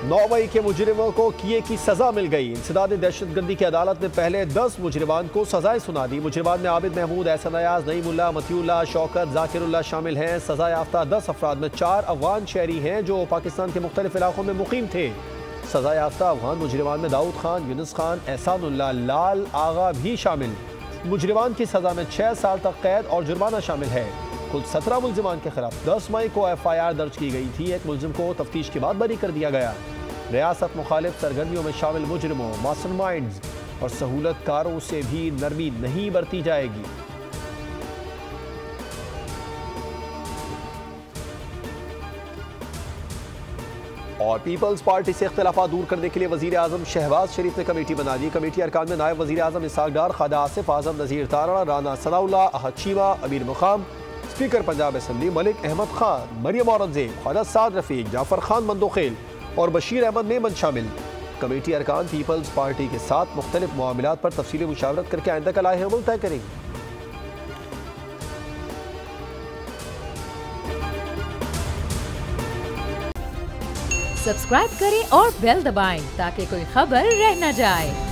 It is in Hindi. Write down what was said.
9 मई के मुजरिमों को किए की सजा मिल गई। इंसदाद दहशतगर्दी की अदालत ने पहले 10 मुजरिमान को सजाएं सुना दी। मुजरिमान में आबिद महमूद, एहसन अयाज, नईमुल्लाह, मतियुल्लाह, शौकत, जाकिरुल्लाह शामिल हैं। सजा याफ्ता 10 अफराद में 4 अफगान शहरी हैं जो पाकिस्तान के मुख्तलिफ इलाकों में मुकीम थे। सजा याफ्ता अफगान मुजरिमान में दाऊद खान, यूनुस खान, एहसानुल्लाह, लाल आगा भी शामिल। मुजरिमान की सजा में 6 साल तक कैद और जुर्माना शामिल है। कुल 17 मुलजिमान के खिलाफ 10 मई को FIR दर्ज की गई थी। एक मुलजिम को तफ्तीश के बाद बरी कर दिया गया। रियासत मुखालिफ सरगर्मियों में शामिल मुजरिमों, मास्टरमाइंड्स और सहूलतकारों से भी नरमी नहीं बरती जाएगी। और पीपल्स पार्टी से इख्तिलाफात दूर करने के लिए वजीर आजम शहबाज शरीफ ने कमेटी बना दी। कमेटी अरकान में नायब वजीर आजम इसहाक डार, ख्वाजा आसिफ आजम, नज़ीर तारा, राना सनाउल्लाह, अहद चीमा, अमीर मुकाम, स्पीकर पंजाब असम्बली मलिक अहमद खान, मरियम औरंगजेब, ख्वाजा साद रफीक, जाफर खान मंदोखेल और बशीर अहमद मेमन शामिल। कमेटी अरकान पीपल्स पार्टी के साथ मुख्तलिफ मामलात पर तफसीली मुशावरत करके आइंदा का लाए अमल तय करेंगे। सब्सक्राइब करें और बेल दबाएं ताकि कोई खबर रह न जाए।